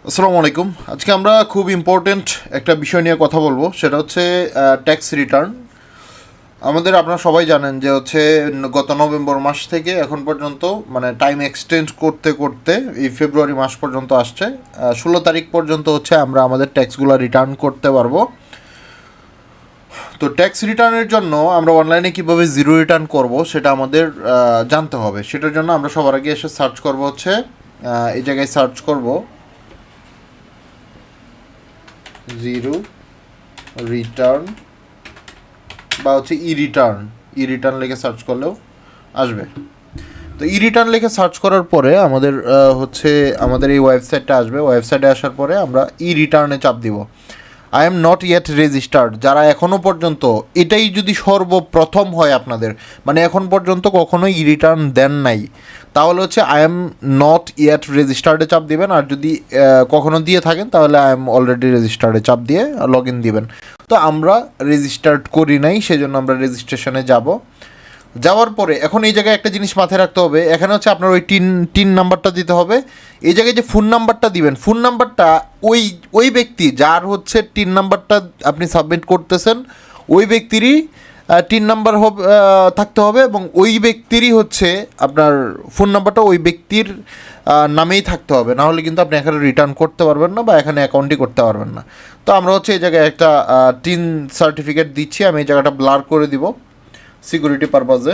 আসসালামু আলাইকুম। আজকে আমরা খুব ইম্পর্টেন্ট একটা বিষয় নিয়ে কথা বলবো, সেটা হচ্ছে ট্যাক্স রিটার্ন। আপনারা সবাই জানেন যে হচ্ছে গত নভেম্বর মাস থেকে এখন পর্যন্ত মানে টাইম এক্সটেন্ড করতে করতে এই ফেব্রুয়ারি মাস পর্যন্ত আসছে। 16 তারিখ পর্যন্ত হচ্ছে আমরা আমাদের ট্যাক্সগুলো রিটার্ন করতে পারবো। তো ট্যাক্স রিটার্নের জন্য আমরা অনলাইনে কীভাবে জিরো রিটার্ন করব সেটা আমাদের জানতে হবে। সেটার জন্য আমরা সবার আগে এসে সার্চ করব হচ্ছে এই জায়গায় সার্চ করব জিরো রিটার্ন বা হচ্ছে ই রিটার্ন লিখে সার্চ করলেও আসবে। তো ই রিটার্ন লিখে সার্চ করার পরে আমাদের হচ্ছে আমাদের এই ওয়েবসাইটটা আসবে। ওয়েবসাইটে আসার পরে আমরা ই রিটার্নে চাপ দিব। I am not yet registered, যারা এখনও পর্যন্ত, এটাই যদি সর্বপ্রথম হয় আপনাদের, মানে এখন পর্যন্ত কখনোই ই রিটার্ন দেন নাই, তাহলে হচ্ছে আই এম নট ইয়েট রেজিস্টার্ডে চাপ দিবেন। আর যদি কখনো দিয়ে থাকেন তাহলে আই এম অলরেডি রেজিস্টার্ডে চাপ দিয়ে লগ ইন দিবেন। তো আমরা রেজিস্টার্ড করি নাই, সেজন্য আমরা রেজিস্ট্রেশনে যাব। যাওয়ার পরে এখন এই জায়গায় একটা জিনিস মাথায় রাখতে হবে, এখানে হচ্ছে আপনার ওই টিন নাম্বারটা দিতে হবে। এই জায়গায় যে ফোন নাম্বারটা দিবেন, ফোন নাম্বারটা ওই ওই ব্যক্তি যার হচ্ছে টিন নাম্বারটা আপনি সাবমিট করতেছেন, ওই ব্যক্তিরই টিন নাম্বার হবে, থাকতে হবে, এবং ওই ব্যক্তিরই হচ্ছে আপনার ফোন নাম্বারটা ওই ব্যক্তির নামেই থাকতে হবে। না হলে কিন্তু আপনি এখানে রিটার্ন করতে পারবেন না বা এখানে অ্যাকাউন্টই করতে পারবেন না। তো আমরা হচ্ছে এই জায়গায় একটা টিন সার্টিফিকেট দিচ্ছি, আমি এই জায়গাটা ব্লার করে দিব সিকিউরিটি পারপাজে।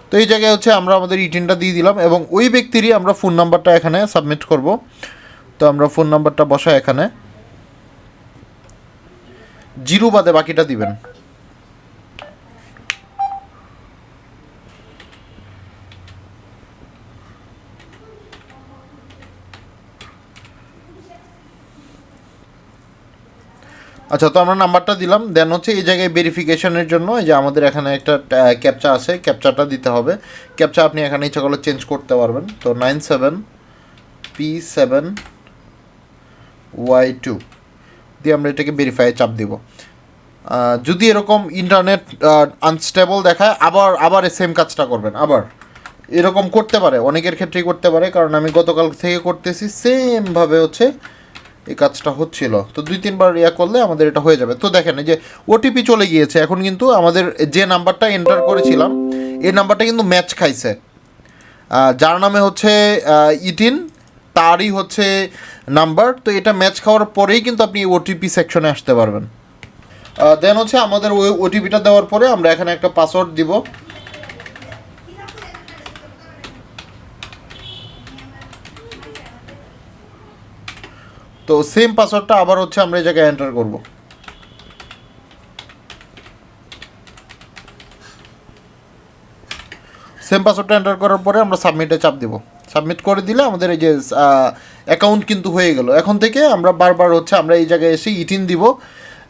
তো এই জায়গায় হচ্ছে আমরা আমাদের ইটিনটা দিয়ে দিলাম এবং ওই ব্যক্তিরই আমরা ফোন নাম্বারটা এখানে সাবমিট করব। তো আমরা ফোন নাম্বারটা বসাই এখানে, জিরো বাদে বাকিটা দিবেন। আচ্ছা, তো আমরা নাম্বারটা দিলাম। দেন হচ্ছে এই জায়গায় ভেরিফিকেশনের জন্য এই যে আমাদের এখানে একটা ক্যাপচা আছে, ক্যাপচাটা দিতে হবে। ক্যাপচা আপনি এখানে ইচ্ছা করলে চেঞ্জ করতে পারবেন। তো 97P7Y2 দিয়ে আমরা এটাকে ভেরিফাই চাপ দিব। যদি এরকম ইন্টারনেট আনস্টেবল দেখায়, আবার সেম কাজটা করবেন। আবার এরকম করতে পারে, অনেকের ক্ষেত্রেই করতে পারে, কারণ আমি গতকাল থেকে করতেছি, সেমভাবে হচ্ছে এই কাজটা হচ্ছিল। তো 2-3 বার করলে আমাদের এটা হয়ে যাবে। তো দেখেন এই যে ওটিপি চলে গিয়েছে। এখন কিন্তু আমাদের যে নাম্বারটা এন্টার করেছিলাম এই নাম্বারটা কিন্তু ম্যাচ খাইছে। যার নামে হচ্ছে ইটিন, তারই হচ্ছে নাম্বার। তো এটা ম্যাচ খাওয়ার পরেই কিন্তু আপনি ওটিপি সেকশনে আসতে পারবেন। দেন হচ্ছে আমাদের ওই ওটিপিটা দেওয়ার পরে আমরা এখানে একটা পাসওয়ার্ড দিব। তো সেম পাসওয়ার্ডটা আবার হচ্ছে আমরা এই জায়গায় এন্টার করব। সেম পাসওয়ার্ডটা এন্টার করার পরে আমরা সাবমিটে চাপ দিব। সাবমিট করে দিলে আমাদের এই যে অ্যাকাউন্ট কিন্তু হয়ে গেল। এখন থেকে আমরা বারবার হচ্ছে আমরা এই জায়গায় এসে ইটিন দিব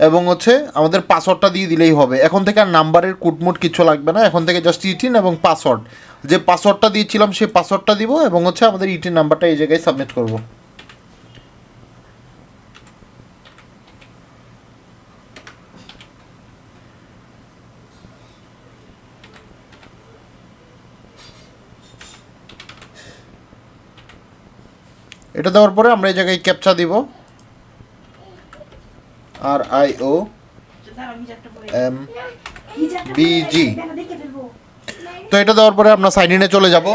এবং হচ্ছে আমাদের পাসওয়ার্ডটা দিয়ে দিলেই হবে। এখন থেকে আর নাম্বারের কুটমুট কিছু লাগবে না। এখন থেকে জাস্ট ইটিন এবং পাসওয়ার্ড, যে পাসওয়ার্ডটা দিয়েছিলাম সেই পাসওয়ার্ডটা দিব এবং হচ্ছে আমাদের ইটিন নাম্বারটা এই জায়গায় সাবমিট করব। এটা দেওয়ার পরে আমরা এই জায়গায় ক্যাপচা দিব, RIOMBG। তো এটা দেওয়ার পরে আমরা সাইন ইনে চলে যাব।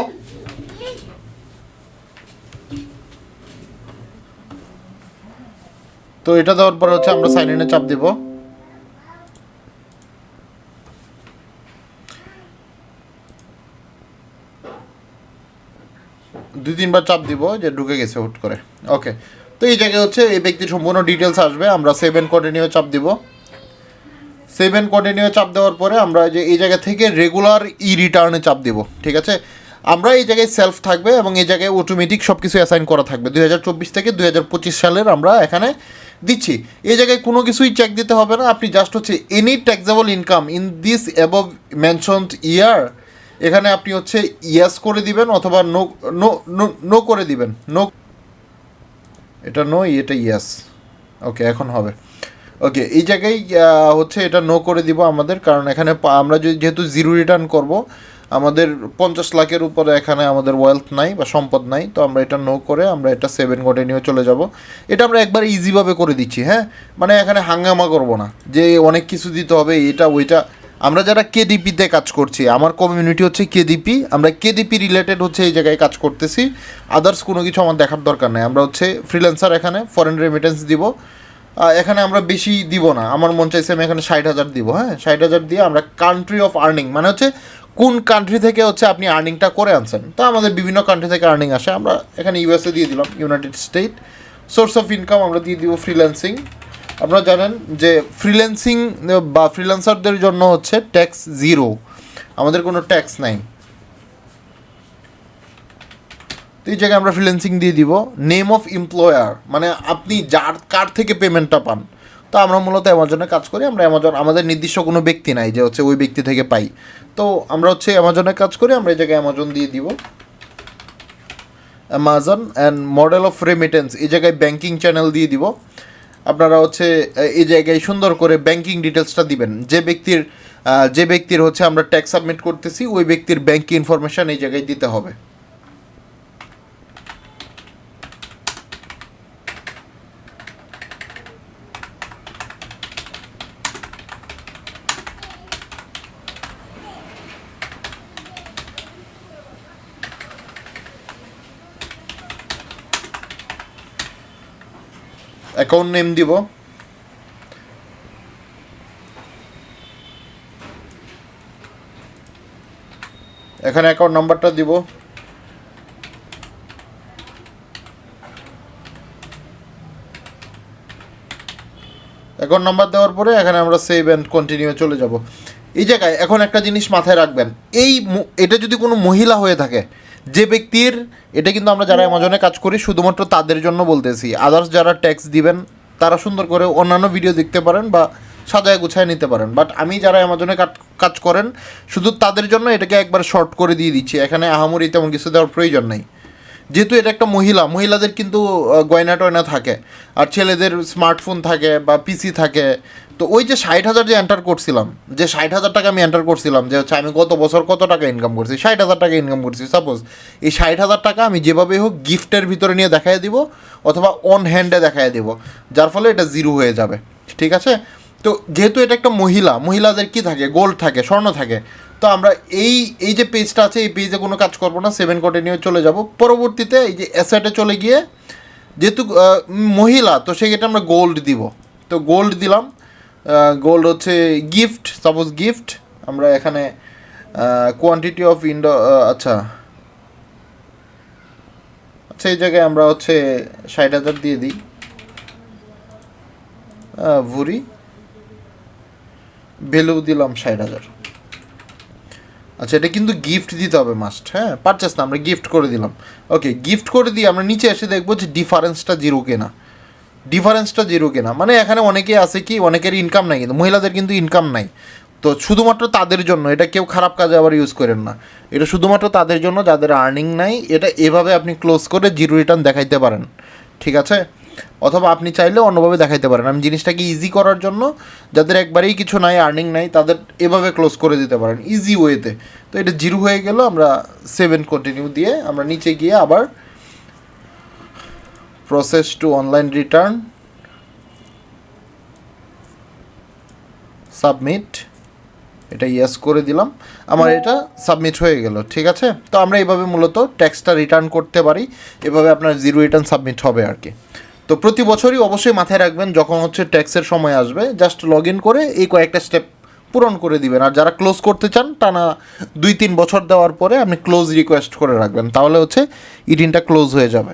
তো এটা দেওয়ার পরে হচ্ছে আমরা সাইন ইনে চাপ দিব। 2-3 বার চাপ দিব যে ঢুকে গেছে হুট করে। ওকে, তো এই জায়গায় হচ্ছে এই ব্যক্তির সম্পূর্ণ ডিটেলস আসবে। আমরা সেভ এন্ড কন্টিনিউ চাপ দিব। সেভ এন্ড কন্টিনিউ চাপ দেওয়ার পরে আমরা যে এই জায়গা থেকে রেগুলার ই রিটার্নে চাপ দিব। ঠিক আছে, আমরা এই জায়গায় সেলফ থাকবে এবং এই জায়গায় অটোমেটিক সব কিছু অ্যাসাইন করা থাকবে। 2024 থেকে 2025 সালের আমরা এখানে দিচ্ছি। এই জায়গায় কোনো কিছুই চেক দিতে হবে না। আপনি জাস্ট হচ্ছে any taxable income in this above mentioned year, এখানে আপনি হচ্ছে ইয়েস করে দিবেন অথবা নো নো নো নো করে দিবেন। নো, এটা নো, এটা ইয়েস। ওকে, এখন হবে। ওকে, এই জায়গায় হচ্ছে এটা নো করে দিব আমাদের, কারণ এখানে আমরা যেহেতু জিরো রিটার্ন করব, আমাদের 50 লাখের উপরে এখানে আমাদের ওয়েলথ নাই বা সম্পদ নাই, তো আমরা এটা নো করে আমরা এটা 7 কন্টিনিউ চলে যাব। এটা আমরা একবার ইজিভাবে করে দিচ্ছি, হ্যাঁ, মানে এখানে হাঙ্গামা করব না যে অনেক কিছু দিতে হবে এটা ওইটা। আমরা যারা কেডিপিতে কাজ করছি, আমার কমিউনিটি হচ্ছে কেডিপি, আমরা কেডিপি রিলেটেড হচ্ছে এই জায়গায় কাজ করতেছি, আদার্স কোনো কিছু আমার দেখার দরকার নেই। আমরা হচ্ছে ফ্রিল্যান্সার, এখানে ফরেন রেমিটেন্স দিব, এখানে আমরা বেশি দিব না, আমার মন চাইছে আমি এখানে 60,000 দিব, হ্যাঁ 60,000 দিয়ে আমরা কান্ট্রি অফ আর্নিং মানে হচ্ছে কোন কান্ট্রি থেকে হচ্ছে আপনি আর্নিংটা করে আনছেন, তো আমাদের বিভিন্ন কান্ট্রি থেকে আর্নিং আসে, আমরা এখানে ইউএসএ দিয়ে দিলাম, United state. Source of income আমরা দিয়ে দিব ফ্রিল্যান্সিং। আপনারা জানেন যে ফ্রিল্যান্সিং বা ফ্রিল্যান্সারদের জন্য হচ্ছে ট্যাক্স জিরো, আমাদের কোনো ট্যাক্স নাই। তো এই জায়গায় আমরা ফ্রিল্যান্সিং দিয়ে দিব। নেম অফ এমপ্লয়ার মানে আপনি যার কার থেকে পেমেন্টটা পান, তো আমরা মূলত অ্যামাজনে কাজ করি, আমরা অ্যামাজন, আমাদের নির্দিষ্ট কোনো ব্যক্তি নাই যে হচ্ছে ওই ব্যক্তি থেকে পাই, তো আমরা হচ্ছে অ্যামাজনে কাজ করি, আমরা এই জায়গায় অ্যামাজন দিয়ে দিব, Amazon. And model of remittance এই জায়গায় ব্যাঙ্কিং চ্যানেল দিয়ে দিব। আপনারা হচ্ছে এই জায়গায় সুন্দর করে ব্যাঙ্কিং ডিটেলসটা দিবেন, যে ব্যক্তির হচ্ছে আমরা ট্যাক্স সাবমিট করতেছি ওই ব্যক্তির ব্যাঙ্কিং ইনফরমেশান এই জায়গায় দিতে হবে। অ্যাকাউন্ট নেম দিব, এখানে অ্যাকাউন্ট নাম্বারটা দিব, অ্যাকাউন্ট নাম্বার দেওয়ার পরে এখানে আমরা সেভ অ্যান্ড কন্টিনিউ চলে যাব। এই জায়গায় এখন একটা জিনিস মাথায় রাখবেন, এটা যদি কোনো মহিলা হয়ে থাকে, যে ব্যক্তির, এটা কিন্তু আমরা যারা অ্যামাজনে কাজ করি শুধুমাত্র তাদের জন্য বলতেছি, আদার্স যারা ট্যাক্স দিবেন তারা সুন্দর করে অন্যান্য ভিডিও দেখতে পারেন বা সাজায় গুছায় নিতে পারেন, বাট আমি যারা অ্যামাজনে কাজ করেন শুধু তাদের জন্য এটাকে একবার শর্ট করে দিয়ে দিচ্ছি, এখানে আহামরি তেমন কিছু দেওয়ার প্রয়োজন নেই। যেহেতু এটা একটা মহিলাদের কিন্তু গয়না টয়না থাকে, আর ছেলেদের স্মার্টফোন থাকে বা পিসি থাকে, তো ওই যে 60,000 যে এন্টার করছিলাম, যে 60,000 টাকা আমি এন্টার করছিলাম, যে হচ্ছে আমি গত বছর কত টাকা ইনকাম করছি, 60,000 টাকা ইনকাম করছি, সাপোজ এই 60,000 টাকা আমি যেভাবে হোক গিফটের ভিতরে নিয়ে দেখাই দিব অথবা অন হ্যান্ডে দেখাই দিব, যার ফলে এটা জিরো হয়ে যাবে, ঠিক আছে। তো যেহেতু এটা একটা মহিলাদের কি থাকে, গোল্ড থাকে, স্বর্ণ থাকে, তো আমরা এই যে পেজটা আছে এই পেজে কোনো কাজ করবো না, 7 কন্টিনিউ চলে যাব। পরবর্তীতে এই যে অ্যাসেটে চলে গিয়ে যেহেতু মহিলা, তো সেক্ষেত্রে আমরা গোল্ড দিব, তো গোল্ড দিলাম, গোল্ড হচ্ছে গিফট, সাপোজ গিফট, আমরা এখানে কোয়ান্টিটি অফ আচ্ছা আচ্ছা এই জায়গায় আমরা হচ্ছে 60,000 দিয়ে দিই, ভুরি ভ্যালু দিলাম 60,000। আচ্ছা এটা কিন্তু গিফট দিতে হবে মাস্ট, হ্যাঁ পারচেস না, আমরা গিফট করে দিলাম। ওকে, গিফট করে দিয়ে আমরা নিচে এসে দেখবো যে ডিফারেন্সটা জিরো কেনা, মানে এখানে অনেকেই আছে কি, অনেকের ইনকাম নাই, কিন্তু মহিলাদের কিন্তু ইনকাম নাই, তো শুধুমাত্র তাদের জন্য, এটা কেউ খারাপ কাজে আবার ইউজ করেন না, এটা শুধুমাত্র তাদের জন্য যাদের আর্নিং নাই, এটা এভাবে আপনি ক্লোজ করে জিরো রিটার্ন দেখাইতে পারেন, ঠিক আছে। অথবা আপনি চাইলে অন্যভাবে দেখাইতে পারেন, আমি জিনিসটাকে ইজি করার জন্য যাদের একবারেই কিছু নাই, আর্নিং নাই, তাদের এভাবে ক্লোজ করে দিতে পারেন ইজি ওয়েতে। তো এটা জিরো হয়ে গেল, আমরা 7 কন্টিনিউ দিয়ে আমরা নিচে গিয়ে আবার process to online return, submit, এটা ইয়েস করে দিলাম, আমার এটা সাবমিট হয়ে গেল, ঠিক আছে। তো আমরা এইভাবে মূলত ট্যাক্সটা রিটার্ন করতে পারি, এভাবে আপনার জিরো রিটার্ন সাবমিট হবে আর কি। তো প্রতি বছরই অবশ্যই মাথায় রাখবেন, যখন হচ্ছে ট্যাক্সের সময় আসবে জাস্ট লগ ইন করে এই কয়েকটা স্টেপ পূরণ করে দিবেন, আর যারা ক্লোজ করতে চান টানা 2-3 বছর দেওয়ার পরে আপনি ক্লোজ রিকোয়েস্ট করে রাখবেন, তাহলে হচ্ছে ইডিনটা ক্লোজ হয়ে যাবে,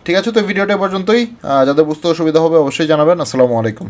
ঠিক আছে। তো ভিডিওটা পর্যন্তই, যাদের বুঝতে অসুবিধা হবে অবশ্যই জানাবেন। আসসালামু আলাইকুম।